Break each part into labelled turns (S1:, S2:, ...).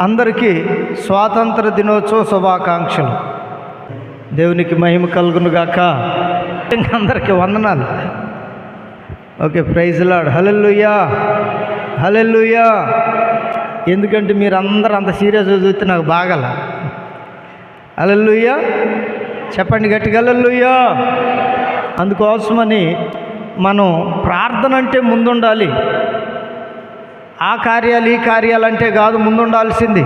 S1: అందరికీ స్వాతంత్ర దినోత్సవ శుభాకాంక్షలు. దేవునికి మహిమ కలుగును గాక. అందరికీ వందనాలు. Okay, praise lord. Hallelujah, hallelujah. ఎందుకంటే మీరు అందరూ అంత సీరియస్గా చూస్తే నాకు బాగల. హల్లెలూయా చెప్పండి గట్టిగా, హల్లెలూయా. అందుకోసమని మనం ప్రార్థన అంటే ముందుండాలి. ఆ కార్యాలు ఈ కార్యాలు అంటే కాదు ముందుండాల్సింది.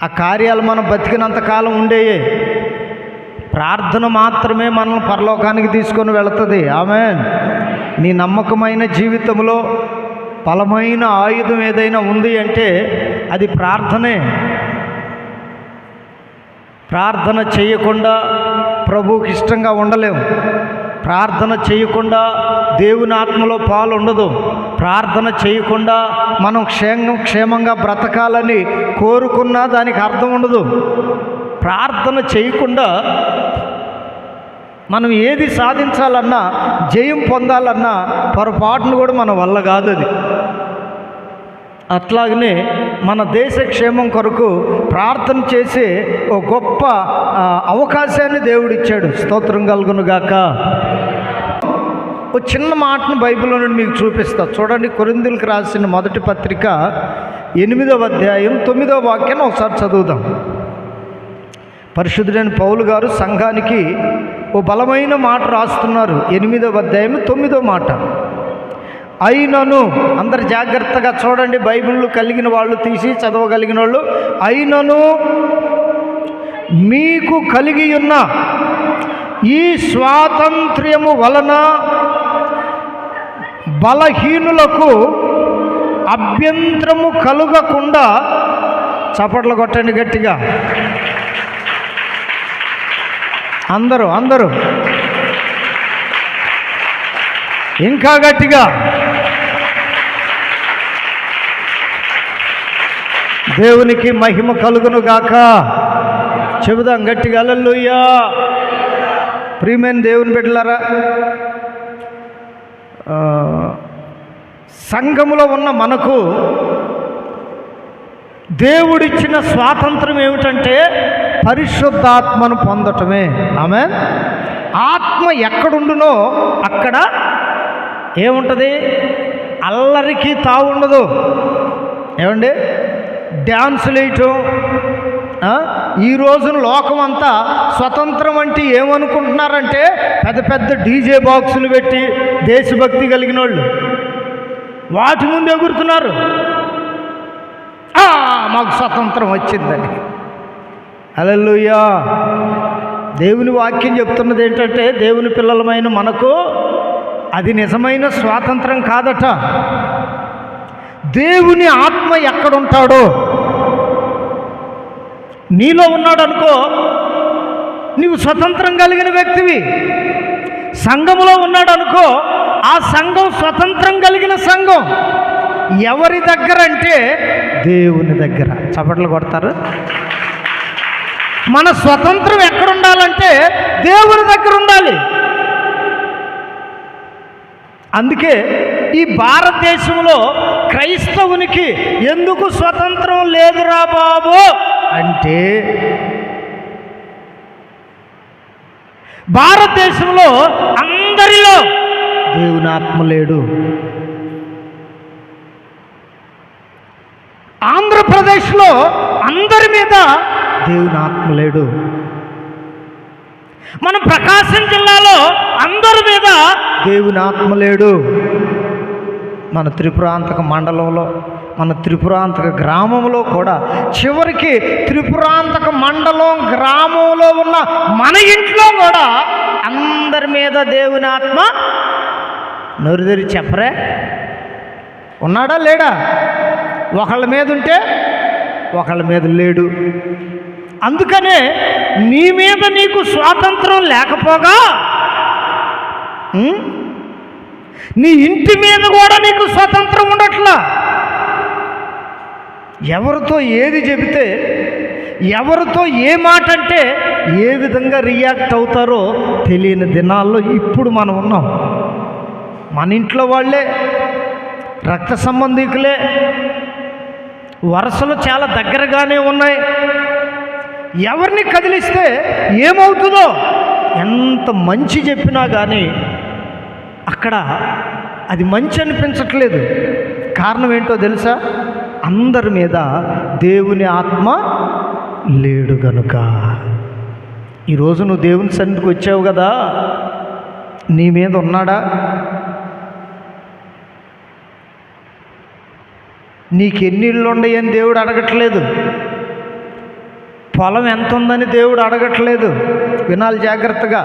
S1: ఆ కార్యాలు మనం బతికినంతకాలం ఉండేయే. ప్రార్థన మాత్రమే మనల్ని పరలోకానికి తీసుకొని వెళుతుంది. ఆమేన్. నీ నమ్మకమైన జీవితంలో బలమైన ఆయుధం ఏదైనా ఉంది అంటే అది ప్రార్థనే. ప్రార్థన చేయకుండా ప్రభువుకి ఇష్టంగా ఉండలేము. ప్రార్థన చేయకుండా దేవుని ఆత్మలో పాలు ఉండదు. ప్రార్థన చేయకుండా మనం క్షేమంగా బ్రతకాలని కోరుకున్నా దానికి అర్థం ఉండదు. ప్రార్థన చేయకుండా మనం ఏది సాధించాలన్నా, జయం పొందాలన్నా పొరపాటును కూడా మన వల్ల కాదు అది. అట్లాగనే మన దేశ క్షేమం కొరకు ప్రార్థన చేసే ఒక గొప్ప అవకాశాన్ని దేవుడిచ్చాడు. స్తోత్రం కలుగును గాక. ఒక చిన్న మాటను బైబిల్లో నుండి మీకు చూపిస్తా. చూడండి, కొరింథీయులకు రాసిన మొదటి పత్రిక 8వ అధ్యాయం 9వ వాక్యాన్ని ఒకసారి చదువుదాం. పరిశుద్ధుడైన పౌలు గారు సంఘానికి ఓ బలమైన మాట రాస్తున్నారు. 8వ అధ్యాయం 9వ మాట. అయినను, అందరు జాగ్రత్తగా చూడండి, బైబిళ్ళు కలిగిన వాళ్ళు తీసి చదవగలిగిన వాళ్ళు. అయినను మీకు కలిగి ఉన్న ఈ స్వాతంత్ర్యము వలన బలహీనులకు అభ్యంతరము కలుగకుండా, చప్పట్లు కొట్టండి గట్టిగా అందరూ ఇంకా గట్టిగా. దేవునికి మహిమ కలుగును గాక. చెబుదాం గట్టిగా, హల్లెలూయా. ప్రియమైన దేవుని బిడ్డలారా, సంఘములో ఉన్న మనకు దేవుడిచ్చిన స్వాతంత్రం ఏమిటంటే పరిశుద్ధాత్మను పొందటమే. ఆమేన్. ఆత్మ ఎక్కడుండునో అక్కడ ఏముంటుంది? అల్లరికి తావుండదు. ఏమండి? డ్యాన్సులు వేయటం. ఈ రోజున లోకం అంతా స్వతంత్రం అంటే ఏమనుకుంటున్నారంటే పెద్ద పెద్ద డీజే బాక్సులు పెట్టి దేశభక్తి కలిగిన వాళ్ళు వాటి ముందు ఎగురుతున్నారు. మాకు స్వతంత్రం వచ్చిందని. హల్లెలూయా. దేవుని వాక్యం చెప్తున్నది ఏంటంటే దేవుని పిల్లలమైన మనకు అది నిజమైన స్వాతంత్రం కాదట. దేవుని ఆత్మ ఎక్కడుంటాడో, నీలో ఉన్నాడు అనుకో, నీవు స్వతంత్రం కలిగిన వ్యక్తివి. సంఘములో ఉన్నాడు అనుకో, ఆ సంఘం స్వతంత్రం కలిగిన సంఘం. ఎవరి దగ్గర అంటే దేవుని దగ్గర. చప్పట్లు కొడతారు. మన స్వతంత్రం ఎక్కడుండాలంటే దేవుని దగ్గర ఉండాలి. అందుకే ఈ భారతదేశంలో క్రైస్తవునికి ఎందుకు స్వతంత్రం లేదురా బాబు అంటే, భారతదేశంలో అందరిలో దేవుని ఆత్మ లేడు. ఆంధ్రప్రదేశ్లో అందరి మీద దేవుని ఆత్మ లేడు. మన ప్రకాశం జిల్లాలో అందరి మీద దేవుని ఆత్మ లేడు. మన త్రిపురాంతక మండలంలో, మన త్రిపురాంతక గ్రామంలో కూడా, చివరికి త్రిపురాంతక మండలం గ్రామంలో ఉన్న మన ఇంట్లో కూడా అందరి మీద దేవుని ఆత్మ నోరు తెరిచి చెప్పరే ఉన్నాడా లేడా? ఒకళ్ళ మీద ఉంటే ఒకళ్ళ మీద లేడు. అందుకనే నీ మీద నీకు స్వాతంత్రం లేకపోగా నీ ఇంటి మీద కూడా నీకు స్వతంత్రం ఉండట్లా. ఎవరితో ఏది చెబితే, ఎవరితో ఏ మాట అంటే ఏ విధంగా రియాక్ట్ అవుతారో తెలియని దినాల్లో ఇప్పుడు మనం ఉన్నాం. మన ఇంట్లో వాళ్ళే రక్త సంబంధికులే, వరుసలు చాలా దగ్గరగానే ఉన్నాయి. ఎవరిని కదిలిస్తే ఏమవుతుందో ఎంత మంచి చెప్పినా కానీ అక్కడ అది మంచి అనిపించట్లేదు. కారణం ఏంటో తెలుసా? అందరి మీద దేవుని ఆత్మ లేడు గనుక. ఈరోజు నువ్వు దేవుని సన్నిధికి వచ్చావు కదా, నీ మీద ఉన్నాడా? నీకెన్ని ఇళ్ళు ఉన్నాయని దేవుడు అడగట్లేదు. పొలం ఎంత ఉందని దేవుడు అడగట్లేదు. వినాలి జాగ్రత్తగా.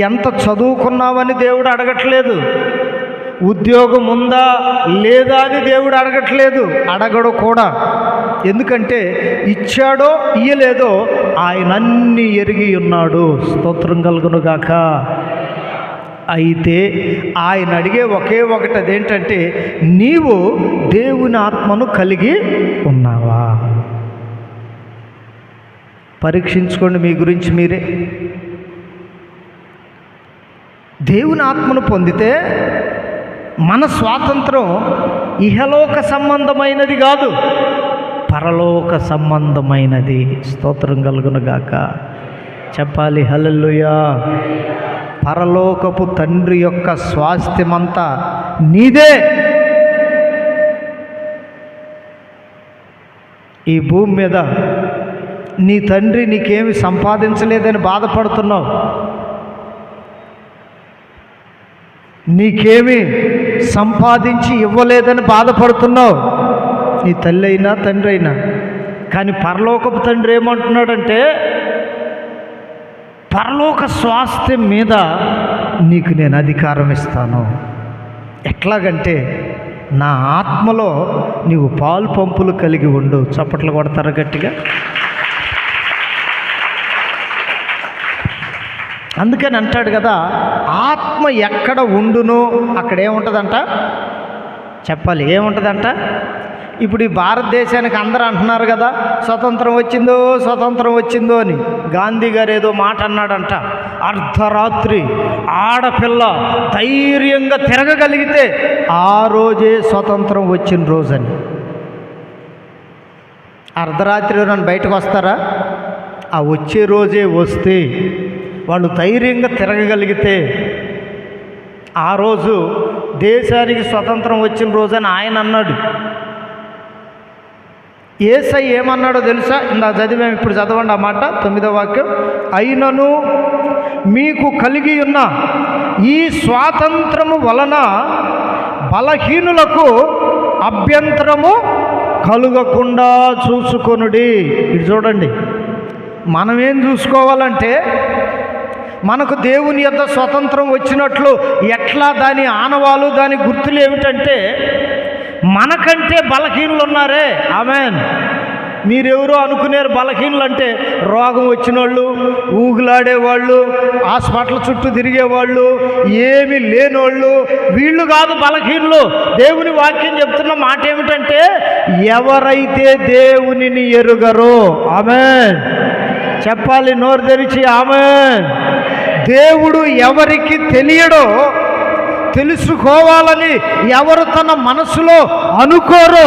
S1: ఎంత చదువుకున్నావని దేవుడు అడగట్లేదు. ఉద్యోగం ఉందా లేదా అని దేవుడు అడగట్లేదు, అడగడు కూడా. ఎందుకంటే ఇచ్చాడో ఇయ్యలేదో ఆయన అన్నీ ఎరిగి ఉన్నాడు. స్తోత్రం కలుగునుగాక. అయితే ఆయన అడిగే ఒకే ఒకటి, అదేంటంటే నీవు దేవుని ఆత్మను కలిగి ఉన్నావా? పరీక్షించుకోండి మీ గురించి మీరే. దేవుని ఆత్మను పొందితే మన స్వాతంత్రం ఇహలోక సంబంధమైనది కాదు, పరలోక సంబంధమైనది. స్తోత్రం కలుగునుగాక. చెప్పాలి హల్లెలూయా. పరలోకపు తండ్రి యొక్క స్వాస్థ్యమంతా నీదే. ఈ భూమి మీద నీ తండ్రి నీకేమి సంపాదించలేదని బాధపడుతున్నావు, నీకేమి సంపాదించి ఇవ్వలేదని బాధపడుతున్నావు, నీ తల్లి అయినా తండ్రి అయినా. కానీ పరలోకపు తండ్రి ఏమంటున్నాడంటే పరలోక స్వాస్థ్యం మీద నీకు నేను అధికారం ఇస్తాను. ఎట్లాగంటే నా ఆత్మలో నీవు పాలు పంపులు కలిగి ఉండు. చప్పట్లు కొడతారా గట్టిగా? అందుకని అంటాడు కదా, ఆత్మ ఎక్కడ ఉండునో అక్కడ ఏముంటుందంట? చెప్పాలి, ఏముంటుందంట? ఇప్పుడు ఈ భారతదేశానికి అందరూ అంటున్నారు కదా, స్వతంత్రం వచ్చిందో స్వతంత్రం వచ్చిందో అని. గాంధీ గారు ఏదో మాట అన్నాడంట, అర్ధరాత్రి ఆడపిల్ల ధైర్యంగా తిరగగలిగితే ఆ రోజే స్వతంత్రం వచ్చిన రోజని. అర్ధరాత్రి నన్ను బయటకు వస్తారా? ఆ వచ్చే రోజే వస్తే వాళ్ళు ధైర్యంగా తిరగగలిగితే ఆ రోజు దేశానికి స్వతంత్రం వచ్చిన రోజని ఆయన అన్నాడు. యేసయ్య ఏమన్నాడో తెలుసా? ఇందాక చదివాం, ఇప్పుడు చదవండి ఆ మాట, 9వ వాక్యం. అయినను మీకు కలిగి ఉన్న ఈ స్వాతంత్రము వలన బలహీనులకు అభ్యంతరము కలుగకుండా చూసుకొనుడి. ఇది చూడండి, మనమేం చూసుకోవాలంటే మనకు దేవుని యొద్ద స్వతంత్రం వచ్చినట్లు ఎట్లా దాని ఆనవాలు, దాని గుర్తులు ఏమిటంటే మనకంటే బలహీనులు ఉన్నారే. ఆమేన్. మీరెవరో అనుకునేరు బలహీనులు అంటే రోగం వచ్చిన వాళ్ళు, ఊగులాడేవాళ్ళు, హాస్పిటల్ చుట్టూ తిరిగేవాళ్ళు, ఏమీ లేనోళ్ళు, వీళ్ళు కాదు బలహీనులు. దేవుని వాక్యం చెప్తున్న మాట ఏమిటంటే ఎవరైతే దేవునిని ఎరుగరో, ఆమేన్ చెప్పాలి నోరు తెరిచి, ఆమేన్. దేవుడు ఎవరికి తెలియడో, తెలుసుకోవాలని ఎవరు తన మనసులో అనుకోరో,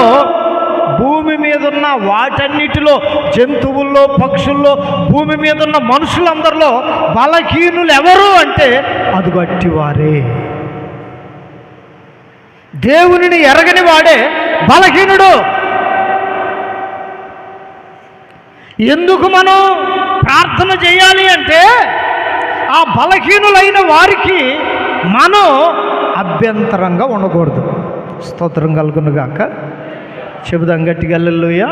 S1: భూమి మీద ఉన్న వాటన్నిటిలో, జంతువుల్లో, పక్షుల్లో, భూమి మీద ఉన్న మనుషులందరిలో బలహీనులు ఎవరు అంటే అది గట్టివారే. దేవునిని ఎరగని వాడే బలహీనుడు. ఎందుకు మనం ప్రార్థన చేయాలి అంటే ఆ బలహీనులైన వారికి మనం అభ్యంతరంగా ఉండకూడదు. స్తోత్రం కలుగునుగాక. చెబుదాం గట్టిగా హల్లెలూయా.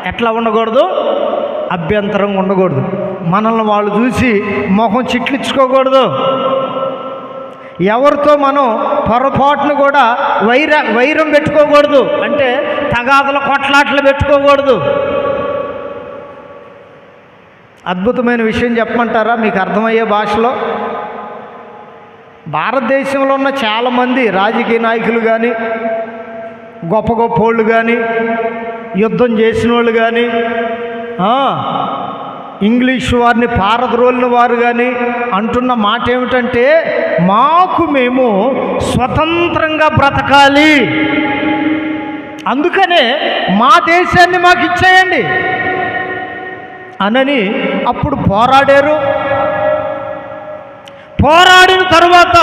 S1: ఎట్లా ఉండకూడదు? అభ్యంతరంగా ఉండకూడదు. మనల్ని వాళ్ళు చూసి మొహం చిట్లించుకోకూడదు. ఎవరితో మనం పొరపాటును కూడా వైరం పెట్టుకోకూడదు. అంటే తగాదల కొట్లాట్లు పెట్టుకోకూడదు. అద్భుతమైన విషయం చెప్పమంటారా మీకు అర్థమయ్యే భాషలో? భారతదేశంలో ఉన్న చాలామంది రాజకీయ నాయకులు కానీ, గొప్ప గొప్ప వాళ్ళు కానీ, యుద్ధం చేసిన వాళ్ళు కానీ, ఇంగ్లీష్ వారిని పారద్రోలిన వారు కానీ అంటున్న మాట ఏమిటంటే, మాకు మేము స్వతంత్రంగా బ్రతకాలి, అందుకనే మా దేశాన్ని మాకు ఇచ్చేయండి అనని అప్పుడు పోరాడారు. పోరాడిన తరువాత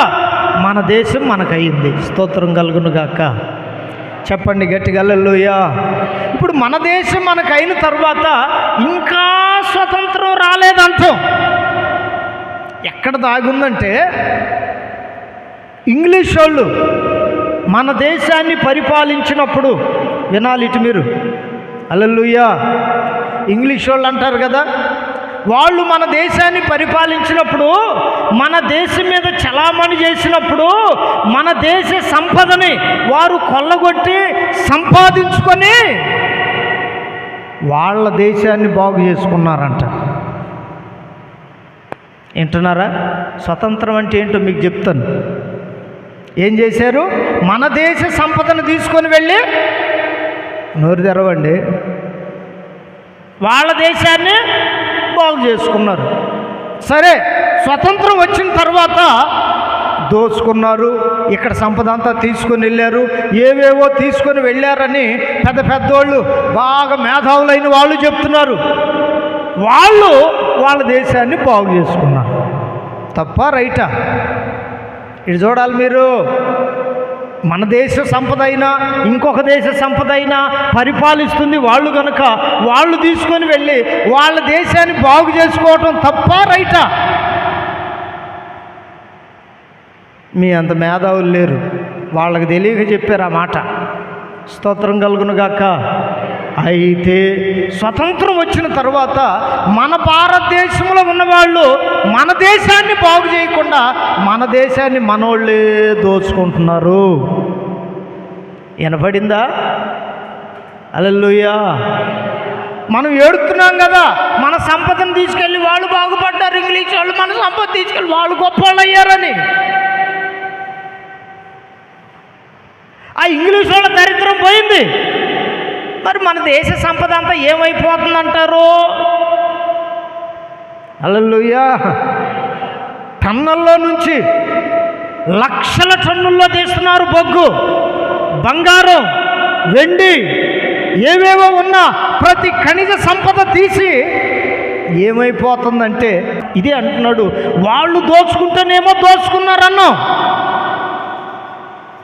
S1: మన దేశం మనకయింది. స్తోత్రం కలుగును గాక. చెప్పండి గట్టిగా హల్లెలూయా. ఇప్పుడు మన దేశం మనకైన తర్వాత ఇంకా స్వతంత్రం రాలేదంటాం. ఎక్కడ దాగుందంటే, ఇంగ్లీష్ వాళ్ళు మన దేశాన్ని పరిపాలించినప్పుడు, వినాలి ఇటు మీరు, హల్లెలూయా. ఇంగ్లీష్ వాళ్ళు అంటారు కదా, వాళ్ళు మన దేశాన్ని పరిపాలించినప్పుడు, మన దేశం మీద చలామణి చేసినప్పుడు, మన దేశ సంపదని వారు కొల్లగొట్టి సంపాదించుకొని వాళ్ళ దేశాన్ని బాగు చేసుకున్నారంట. వింటున్నారా? స్వతంత్రం అంటే ఏంటో మీకు చెప్తాను. ఏం చేశారు? మన దేశ సంపదను తీసుకొని వెళ్ళి, నోరు తెరవండి, వాళ్ళ దేశాన్ని బాగు చేసుకున్నారు. సరే, స్వతంత్రం వచ్చిన తర్వాత దోచుకున్నారు, ఇక్కడ సంపద అంతా తీసుకొని వెళ్ళారు, ఏవేవో తీసుకొని వెళ్ళారని పెద్ద పెద్దోళ్ళు, బాగా మేధావులైన వాళ్ళు చెప్తున్నారు. వాళ్ళు వాళ్ళ దేశాన్ని బాగు చేసుకున్నారు. తప్ప రైటా? ఇది చూడాలి మీరు. మన దేశ సంపద అయినా ఇంకొక దేశ సంపద అయినా పరిపాలిస్తుంది వాళ్ళు కనుక, వాళ్ళు తీసుకొని వెళ్ళి వాళ్ళ దేశాన్ని బాగు చేసుకోవటం తప్ప రైటా? మీ అంత మేధావులు లేరు, వాళ్ళకి తెలియక చెప్పారు ఆ మాట. స్తోత్రం కలుగును గాక. అయితే స్వతంత్రం వచ్చిన తర్వాత మన భారతదేశంలో ఉన్నవాళ్ళు మన దేశాన్ని బాగు చేయకుండా మన దేశాన్ని మనోళ్ళే దోచుకుంటున్నారు. వినపడిందా? హల్లెలూయా. మనం ఏడుతున్నాం కదా, మన సంపదను తీసుకెళ్ళి వాళ్ళు బాగుపడ్డారు, ఇంగ్లీష్ వాళ్ళు మన సంపద తీసుకెళ్ళి వాళ్ళు గొప్ప వాళ్ళు అయ్యారని. ఆ ఇంగ్లీష్ వాళ్ళ దరిద్రం పోయింది. మరి మన దేశ సంపద అంతా ఏమైపోతుందంటారు? హల్లెలూయా. టన్నుల్లో నుంచి లక్షల టన్నుల్లో తీస్తున్నారు బొగ్గు, బంగారం, వెండి, ఏవేవో ఉన్నా ప్రతి ఖనిజ సంపద తీసి ఏమైపోతుందంటే, ఇదే అంటున్నాడు, వాళ్ళు దోచుకుంటేనేమో దోచుకున్నారన్నాం.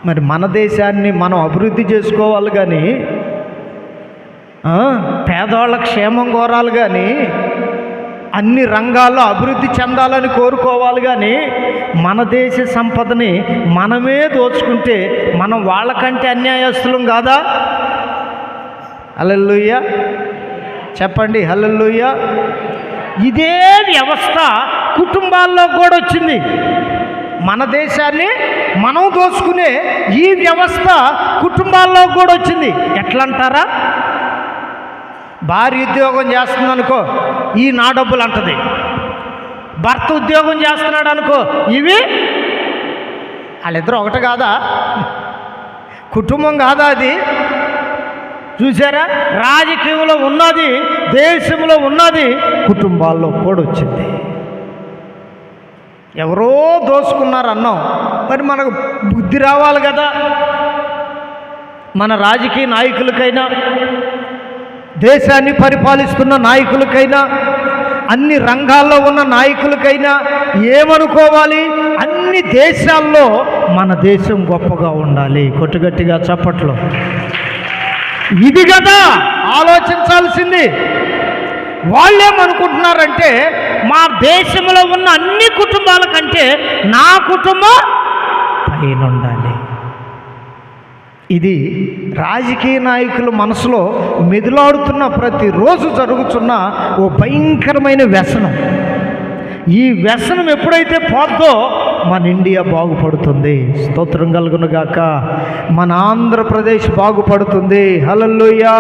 S1: మరి మన దేశాన్ని మనం అభివృద్ధి చేసుకోవాలి కానీ, పేదవాళ్ళ క్షేమం కోరాలి కానీ, అన్ని రంగాల్లో అభివృద్ధి చెందాలని కోరుకోవాలి కానీ, మన దేశ సంపదని మనమే దోచుకుంటే మనం వాళ్ళకంటే అన్యాయస్తులం కాదా? హల్లెలూయా. చెప్పండి హల్లెలూయా. ఇదే వ్యవస్థ కుటుంబాల్లో కూడా వచ్చింది. మన దేశాన్ని మనం దోచుకునే ఈ వ్యవస్థ కుటుంబాల్లో కూడా వచ్చింది. ఎట్లా అంటారా? భార్య ఉద్యోగం చేస్తుంది అనుకో, ఈ నా డబ్బులు అంటది. భర్త ఉద్యోగం చేస్తున్నాడు అనుకో, ఇవి వాళ్ళిద్దరూ ఒకటి కాదా? కుటుంబం కాదా అది? చూసారా? రాజకీయంలో ఉన్నది, దేశంలో ఉన్నది, కుటుంబాల్లో కూడా వచ్చింది. ఎవరో దోసుకున్నారు అన్నాం, మరి మనకు బుద్ధి రావాలి కదా. మన రాజకీయ నాయకులకైనా, దేశాన్ని పరిపాలిస్తున్న నాయకులకైనా, అన్ని రంగాల్లో ఉన్న నాయకులకైనా ఏమనుకోవాలి? అన్ని దేశాల్లో మన దేశం గొప్పగా ఉండాలి. కొట్టుగట్టిగా చప్పట్లు. ఇది కదా ఆలోచించాల్సింది. వాళ్ళేమనుకుంటున్నారంటే, మా దేశంలో ఉన్న అన్ని కుటుంబాల కంటే నా కుటుంబం పైన ఉండాలి. ఇది రాజకీయ నాయకుల మనసులో మెదులాడుతున్న, ప్రతిరోజు జరుగుతున్న ఓ భయంకరమైన వ్యసనం. ఈ వ్యసనం ఎప్పుడైతే పోద్దో మన ఇండియా బాగుపడుతుంది. స్తోత్రం కలుగును గాక. మన ఆంధ్రప్రదేశ్ బాగుపడుతుంది. హల్లెలూయా.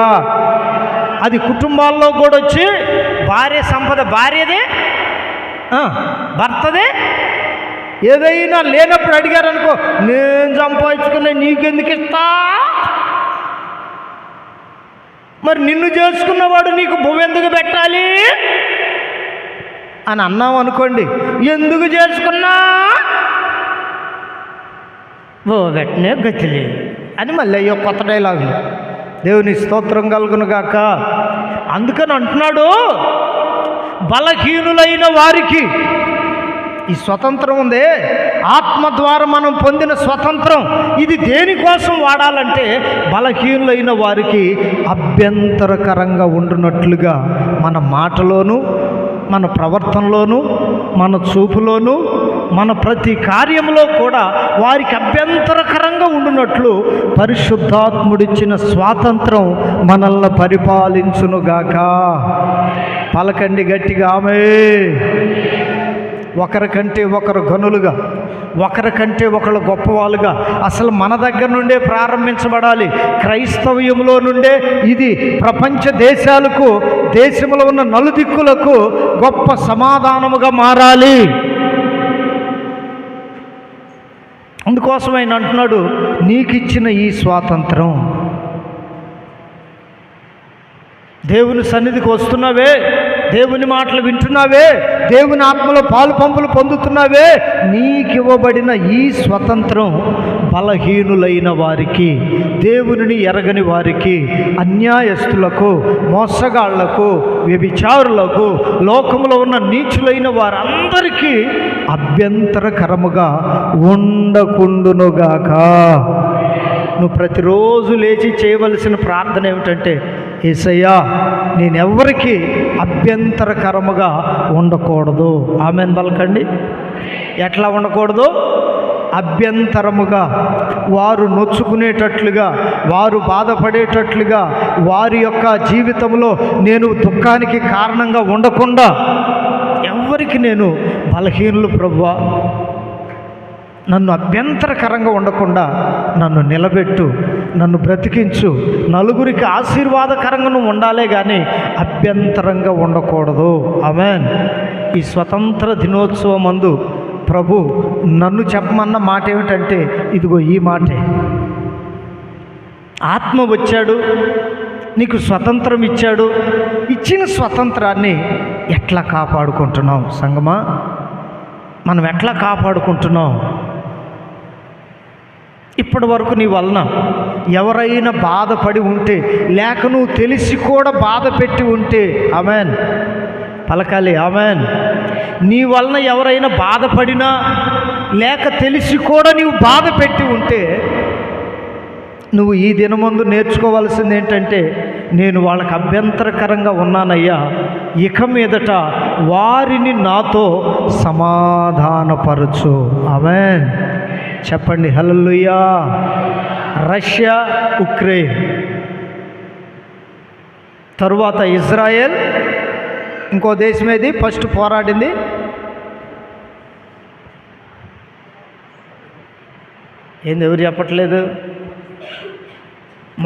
S1: అది కుటుంబాల్లో కూడా వచ్చి, భార్య సంపద భార్యదే, భర్తదే. ఏదైనా లేనప్పుడు అడిగారనుకో, నేను సంపాదించుకునే నీకెందుకు ఇస్తా? మరి నిన్ను చేసుకున్నవాడు నీకు భూమి ఎందుకు పెట్టాలి? అని అన్నాం అనుకోండి, ఎందుకు చేసుకున్నా ఓ వెంటనే గతిలే అని మళ్ళీ అయ్యో కొత్త డైలాగులు. దేవుని స్తోత్రం కలుగును గాక. అందుకని అంటున్నాడు, బలహీనులైన వారికి ఈ స్వతంత్రం ఉందే, ఆత్మ ద్వారా మనం పొందిన స్వతంత్రం, ఇది దేనికోసం వాడాలంటే బలహీనులైన వారికి అభ్యంతరకరంగా ఉండునట్లుగా మన మాటలోను, మన ప్రవర్తనలోను, మన చూపులోను, మన ప్రతి కార్యంలో కూడా వారికి అభ్యంతరకరంగా ఉండునట్లు పరిశుద్ధాత్ముడిచ్చిన స్వాతంత్రం మనల్ని పరిపాలించునుగాక. పలకండి గట్టిగా ఆమేన్. ఒకరికంటే ఒకరు గనులుగా, ఒకరికంటే ఒకరు గొప్పవాళ్ళుగా అసలు మన దగ్గర నుండే ప్రారంభించబడాలి. క్రైస్తవ్యంలో నుండే ఇది ప్రపంచ దేశాలకు, దేశంలో ఉన్న నలుదిక్కులకు గొప్ప సమాధానముగా మారాలి. అందుకోసం ఆయన అంటున్నాడు, నీకు ఇచ్చిన ఈ స్వాతంత్రం, దేవుని సన్నిధికి వస్తున్నావే, దేవుని మాటలు వింటున్నావే, దేవుని ఆత్మలో పాలు పంపులు పొందుతున్నావే, నీకివ్వబడిన ఈ స్వతంత్రం బలహీనులైన వారికి, దేవునిని ఎరగని వారికి, అన్యాయస్తులకు, మోసగాళ్లకు, వ్యభిచారులకు, లోకంలో ఉన్న నీచులైన వారందరికీ అభ్యంతరకరముగా ఉండకుండునుగాక. నువ్వు ప్రతిరోజు లేచి చేయవలసిన ప్రార్థన ఏమిటంటే, యేసయ్యా నేనెవ్వరికి అభ్యంతరకరముగా ఉండకూడదు. ఆమెన్ పలకండి. ఎట్లా ఉండకూడదు? అభ్యంతరముగా, వారు నొచ్చుకునేటట్లుగా, వారు బాధపడేటట్లుగా, వారి యొక్క జీవితంలో నేను దుఃఖానికి కారణంగా ఉండకుండా, ఎవ్వరికి నేను బలహీనులు ప్రభువా, నన్ను అభ్యంతరకరంగా ఉండకుండా నన్ను నిలబెట్టు, నన్ను బ్రతికించు, నలుగురికి ఆశీర్వాదకరంగా నువ్వు ఉండాలే కానీ అభ్యంతరంగా ఉండకూడదు. ఆమేన్. ఈ స్వతంత్ర దినోత్సవం అందు ప్రభు నన్ను చెప్పమన్న మాట ఏమిటంటే, ఇదిగో ఈ మాటే. ఆత్మ వచ్చాడు, నీకు స్వతంత్రం ఇచ్చాడు. ఇచ్చిన స్వతంత్రాన్ని ఎట్లా కాపాడుకుంటున్నాం సంగమా? మనం ఎట్లా కాపాడుకుంటున్నాం? ఇప్పటి వరకు నీ వలన ఎవరైనా బాధపడి ఉంటే, లేక నువ్వు తెలిసి కూడా బాధ పెట్టి ఉంటే, ఆమెన్ పలకాలి. ఆమెన్. నీ వలన ఎవరైనా బాధపడినా, లేక తెలిసి కూడా నీవు బాధ పెట్టి ఉంటే, నువ్వు ఈ దినమందు నేర్చుకోవాల్సింది ఏంటంటే, నేను వాళ్ళకి అభ్యంతరకరంగా ఉన్నానయ్యా, ఇక మీదట వారిని నాతో సమాధానపరచు. ఆమేన్. చెప్పండి హల్లెలూయా. రష్యా, ఉక్రెయిన్, తరువాత ఇజ్రాయెల్, ఇంకో దేశం ఏది ఫస్ట్ పోరాడింది? ఏంది, ఎవరు చెప్పట్లేదు?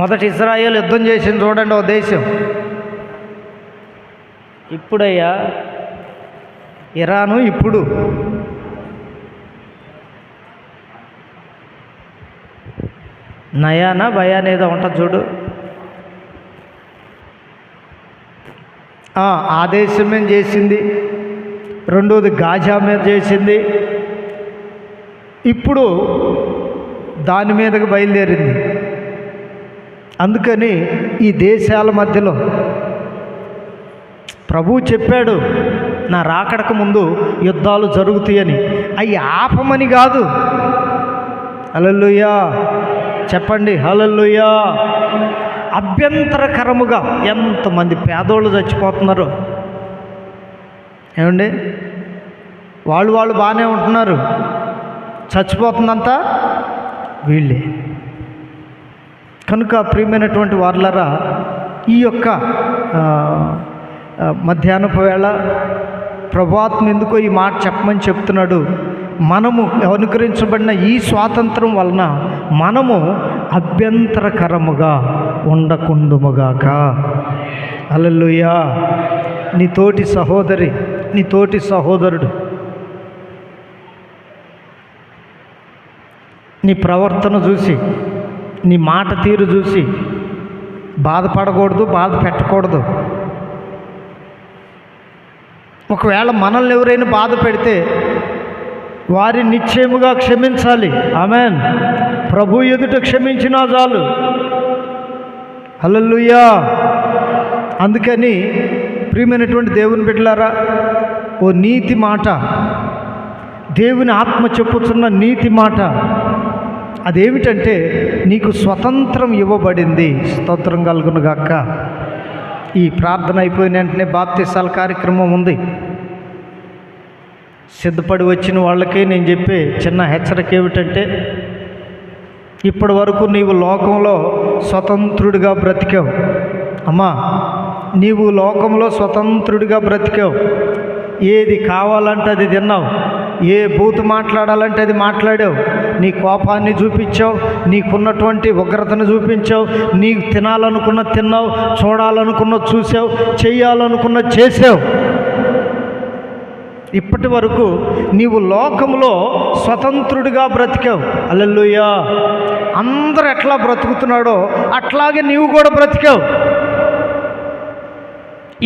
S1: మొదటి ఇజ్రాయెల్ యుద్ధం చేసింది చూడండి, ఓ దేశం. ఇప్పుడయ్యా ఇరాను, ఇప్పుడు నయానా భయాన్ ఏదో ఉంటుంది చూడు, ఆ దేశం మీద చేసింది. రెండోది గాజా మీద చేసింది. ఇప్పుడు దాని మీదకి బయలుదేరింది. అందుకని ఈ దేశాల మధ్యలో ప్రభువు చెప్పాడు, నా రాకడకు ముందు యుద్ధాలు జరుగుతాయని. అవి ఆపమని కాదు. హల్లెలూయా. చెప్పండి హల్లెలూయా. అభ్యంతరకరముగా ఎంతమంది పేదోళ్ళు చచ్చిపోతున్నారు ఏమండి? వాళ్ళు బాగానే ఉంటున్నారు, చచ్చిపోతుందంతా వీళ్ళే. కనుక ప్రియమైనటువంటి వారులారా, ఈ యొక్క మధ్యాహ్నపు వేళ ప్రభువాత్మ ఎందుకో ఈ మాట చెప్పమని చెప్తున్నాడు. మనము అనుగ్రహించబడిన ఈ స్వాతంత్రం వలన మనము అభ్యంతరకరముగా ఉండకుండుముగాక. హల్లెలూయా. నీ తోటి సహోదరి, నీ తోటి సహోదరుడు నీ ప్రవర్తన చూసి, నీ మాట తీరు చూసి బాధపడకూడదు, బాధ పెట్టకూడదు. ఒకవేళ మనల్ని ఎవరైనా బాధ పెడితే వారిని నిశ్చయముగా క్షమించాలి. ఆమెన్. ప్రభు ఎదుట క్షమించినా చాలు. హల్లెలూయా. అందుకని ప్రియమైనటువంటి దేవుని బిడ్డలారా, ఓ నీతి మాట, దేవుని ఆత్మ చెప్పుచున్న నీతి మాట అదేమిటంటే, నీకు స్వతంత్రం ఇవ్వబడింది. స్తోత్రం కలుగును గాక. ఈ ప్రార్థన అయిపోయిన వెంటనే బాప్తిసాల కార్యక్రమం ఉంది. సిద్ధపడి వచ్చిన వాళ్ళకి నేను చెప్పే చిన్న హెచ్చరిక ఏమిటంటే, ఇప్పటి వరకు నీవు లోకంలో స్వతంత్రుడిగా బ్రతికావు. అమ్మా, నీవు లోకంలో స్వతంత్రుడిగా బ్రతికావు. ఏది కావాలంటే అది తిన్నావు, ఏ బూతు మాట్లాడాలంటే అది మాట్లాడావు, నీ కోపాన్ని చూపించావు, నీకున్నటువంటి ఉగ్రతను చూపించావు, నీకు తినాలనుకున్న తిన్నావు, చూడాలనుకున్న చూసావు, చేయాలనుకున్న చేసావు. ఇప్పటి వరకు నీవు లోకంలో స్వతంత్రుడిగా బ్రతికావు. హల్లెలూయా. అందరూ ఎట్లా బ్రతుకుతున్నాడో అట్లాగే నీవు కూడా బ్రతికావు.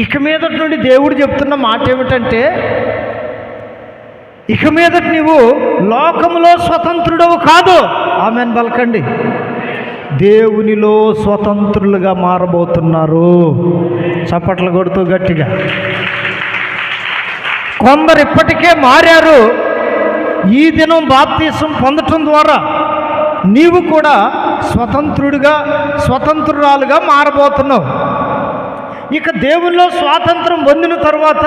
S1: ఇక మీదట నుండి దేవుడు చెప్తున్న మాట ఏమిటంటే, ఇక మీదట నీవు లోకంలో స్వతంత్రుడవు కాదు. ఆమెన్ పలకండి. దేవునిలో స్వతంత్రులుగా మారబోతున్నారు. చప్పట్లు కొడుతూ గట్టిగా. కొందరు ఇప్పటికే మారారు. ఈ దినం బాప్తీసం పొందటం ద్వారా నీవు కూడా స్వతంత్రురాలుగా మారబోతున్నావు. ఇక దేవుల్లో స్వాతంత్రం పొందిన తర్వాత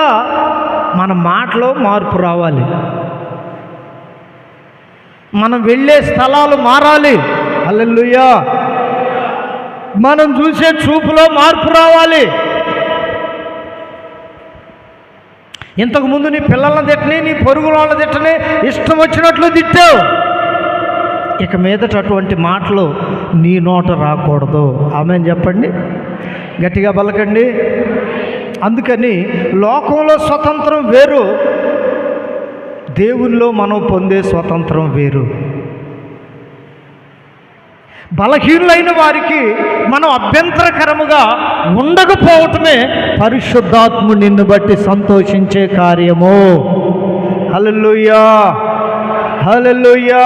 S1: మన మాటలో మార్పు రావాలి, మనం వెళ్ళే స్థలాలు మారాలి. హల్లెలూయా. మనం చూసే చూపులో మార్పు రావాలి. ఇంతకుముందు నీ పిల్లలను తిట్టని, నీ పొరుగు వాళ్ళని తిట్టని, ఇష్టం వచ్చినట్లు తిట్టావు. ఇక మీదట అటువంటి మాటలు నీ నోట రాకూడదు. ఆమెన్ చెప్పండి, గట్టిగా పలకండి. అందుకని లోకంలో స్వతంత్రం వేరు, దేవునిలో మనం పొందే స్వతంత్రం వేరు. బలహీనులైన వారికి మనం అభ్యంతరకరముగా ఉండకపోవటమే పరిశుద్ధాత్ముడు నిన్ను బట్టి సంతోషించే కార్యము. హల్లెలూయా, హల్లెలూయా.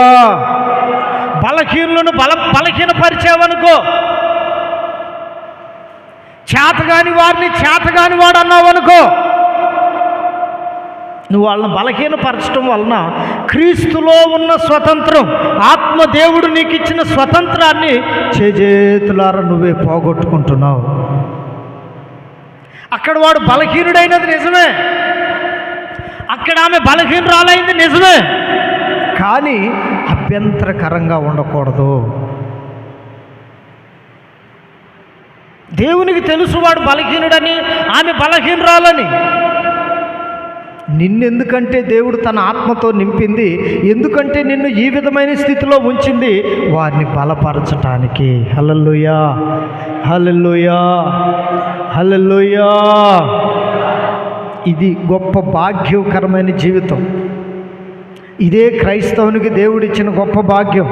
S1: బలహీనులను బలహీనపరిచావనుకో, చేతగాని వారిని చేతగాని వాడు అన్నావనుకో, నువ్వు వాళ్ళని బలహీనపరచడం వలన క్రీస్తులో ఉన్న స్వతంత్రం, ఆత్మదేవుడు నీకు ఇచ్చిన స్వతంత్రాన్ని చేజేతులారా నువ్వే పోగొట్టుకుంటున్నావు. అక్కడ వాడు బలహీనుడైనది నిజమే, అక్కడ ఆమె బలహీనురాలైంది నిజమే, కానీ అభ్యంతరకరంగా ఉండకూడదు. దేవునికి తెలుసు వాడు బలహీనుడని, ఆమె బలహీనురాలని. నిన్నెందుకంటే దేవుడు తన ఆత్మతో నింపింది, ఎందుకంటే నిన్ను ఈ విధమైన స్థితిలో ఉంచింది, వారిని బలపరచటానికి. హల్లెలూయా, హల్లెలూయా, హల్లెలూయా. ఇది గొప్ప భాగ్యకరమైన జీవితం. ఇదే క్రైస్తవునికి దేవుడిచ్చిన గొప్ప భాగ్యం.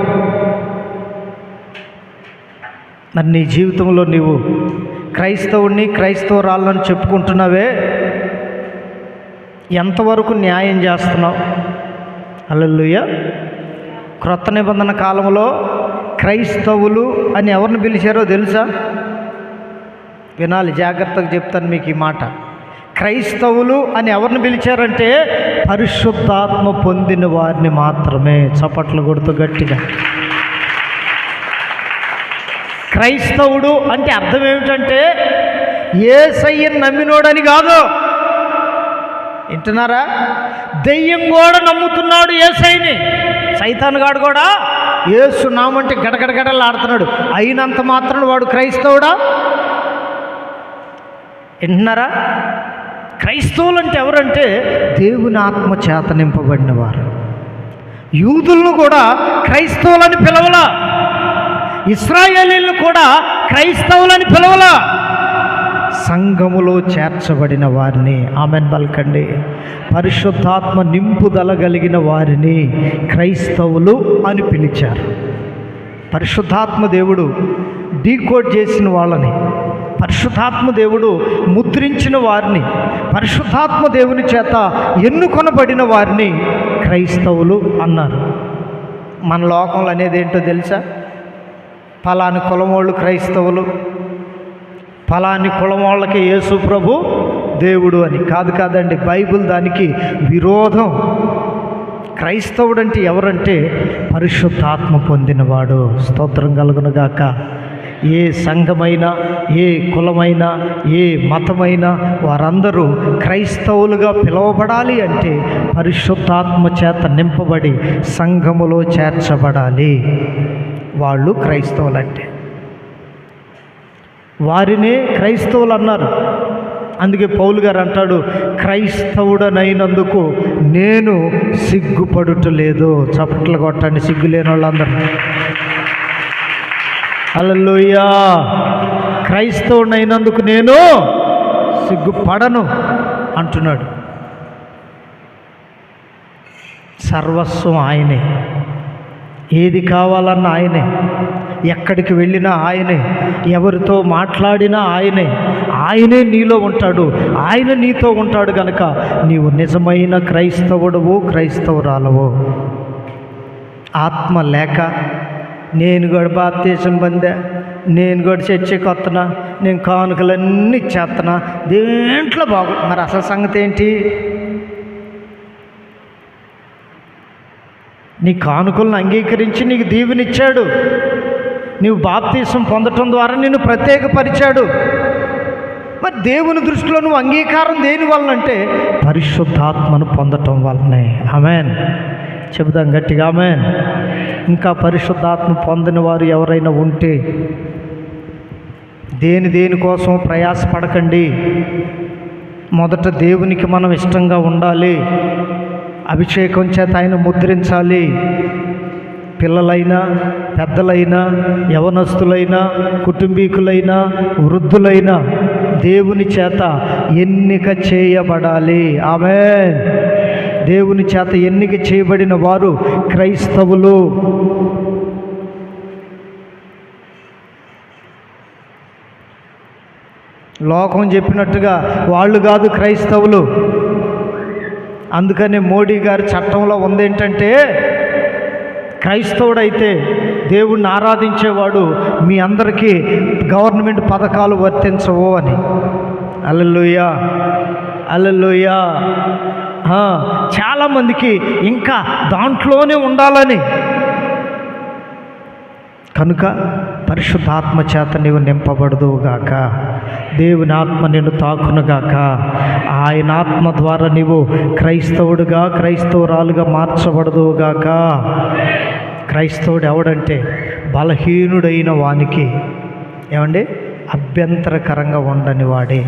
S1: మరి నీ జీవితంలో నీవు క్రైస్తవుడిని, క్రైస్తవురాళ్ళని చెప్పుకుంటున్నావే, ఎంతవరకు న్యాయం చేస్తున్నావు? హల్లెలూయా. క్రొత్త నిబంధన కాలంలో క్రైస్తవులు అని ఎవరిని పిలిచారో తెలుసా? వినాలి, జాగ్రత్తగా చెప్తాను మీకు ఈ మాట. క్రైస్తవులు అని ఎవరిని పిలిచారంటే పరిశుద్ధాత్మ పొందిన వారిని మాత్రమే. చప్పట్లు కొడుతూ గట్టిగా. క్రైస్తవుడు అంటే అర్థం ఏమిటంటే యేసయ్యను నమ్మినోడని కాదు. వింటున్నారా? దెయ్యం కూడా నమ్ముతున్నాడు యేసయ్యని. సైతానుగాడు కూడా యేసు నామంటే గడగడగడలు ఆడుతున్నాడు. అయినంత మాత్రం వాడు క్రైస్తవుడా? వింటున్నారా? క్రైస్తవులు అంటే ఎవరంటే దేవుని ఆత్మ చేత నింపబడిన వారు. యూదులను కూడా క్రైస్తవులని పిలవలా, ఇశ్రాయేలీలను కూడా క్రైస్తవులని పిలవలా, సంఘములో చేర్చబడిన వారిని, ఆమెన్ పలకండి, పరిశుద్ధాత్మ నింపుదల కలిగిన వారిని క్రైస్తవులు అని పిలిచారు. పరిశుద్ధాత్మ దేవుడు డీకోడ్ చేసిన వాళ్ళని, పరిశుద్ధాత్మ దేవుడు ముద్రించిన వారిని, పరిశుద్ధాత్మ దేవుని చేత ఎన్నుకొనబడిన వారిని క్రైస్తవులు అన్నారు. మన లోకంలో అనేది ఏంటో తెలుసా? ఫలాని కులం వాళ్ళు క్రైస్తవులు, ఫలాని కులం వాళ్ళకి యేసు ప్రభు దేవుడు అని. కాదండి, బైబిల్ దానికి విరోధం. క్రైస్తవుడు అంటే ఎవరంటే పరిశుద్ధాత్మ పొందినవాడు. స్తోత్రం కలుగునుగాక. ఏ సంఘమైనా, ఏ కులమైనా, ఏ మతమైనా వారందరూ క్రైస్తవులుగా పిలువబడాలి అంటే పరిశుద్ధాత్మ చేత నింపబడి సంఘములో చేర్చబడాలి. వాళ్ళు క్రైస్తవులంటే. వారినే క్రైస్తవులు అన్నారు. అందుకే పౌలు గారు అంటాడు, క్రైస్తవుడనైనందుకు నేను సిగ్గుపడుటలేదు. చప్పట్లు కొట్టండి సిగ్గు లేని వాళ్ళందరూ. హల్లెలూయా. క్రైస్తవుడైనందుకు నేను సిగ్గుపడను అంటున్నాడు. సర్వస్వం ఆయనే, ఏది కావాలన్నా ఆయనే, ఎక్కడికి వెళ్ళినా ఆయనే, ఎవరితో మాట్లాడినా ఆయనే నీలో ఉంటాడు, ఆయన నీతో ఉంటాడు. కనుక నీవు నిజమైన క్రైస్తవుడవు, క్రైస్తవురాలవు. ఆత్మ లేక నేను కూడా బాప్తీసం పొందా, నేను కూడా చర్చికి వస్తున్నా, నేను కానుకలన్నీ ఇచ్చేస్తున్నా, దేంట్లో మరి అసలు సంగతి ఏంటి? నీ కానుకలను అంగీకరించి నీకు దీవెనిచ్చాడు. నీవు బాప్తీసం పొందటం ద్వారా నిన్ను ప్రత్యేకపరిచాడు. మరి దేవుని దృష్టిలో నువ్వు అంగీకారం దేని వలనంటే పరిశుద్ధాత్మను పొందటం వల్లనే. ఆమేన్. చెబుదాం గట్టిగా ఆమేన్. ఇంకా పరిశుద్ధాత్మ పొందిన వారు ఎవరైనా ఉంటే దేనికోసం ప్రయాసపడకండి. మొదట దేవునికి మనం ఇష్టంగా ఉండాలి. అభిషేకం చేత ఆయన ముద్రించాలి. పిల్లలైనా, పెద్దలైనా, యవనస్తులైనా, కుటుంబీకులైనా, వృద్ధులైనా దేవుని చేత ఎన్నిక చేయబడాలి. ఆమేన్. దేవుని చేత ఎన్నిక చేయబడిన వారు క్రైస్తవులు. లోకం చెప్పినట్టుగా వాళ్ళు కాదు క్రైస్తవులు. అందుకనే మోడీ గారి చట్టంలో ఉందేంటంటే, క్రైస్తవుడైతే దేవుణ్ణి ఆరాధించేవాడు మీ అందరికీ గవర్నమెంట్ పథకాలు వర్తించవు అని. హల్లెలూయా, హల్లెలూయా. చాలామందికి ఇంకా దాంట్లోనే ఉండాలని. కనుక పరిశుద్ధాత్మ చేత నీవు నింపబడదువుగాక. దేవుని ఆత్మ నిన్ను తాకునుగాక. ఆయన ఆత్మ ద్వారా నీవు క్రైస్తవుడుగా, క్రైస్తవురాలుగా మార్చబడదువుగాక. క్రైస్తవుడు ఎవడంటే బలహీనుడైన వానికి ఏమండి అభ్యంతరకరంగా ఉండని వాడే.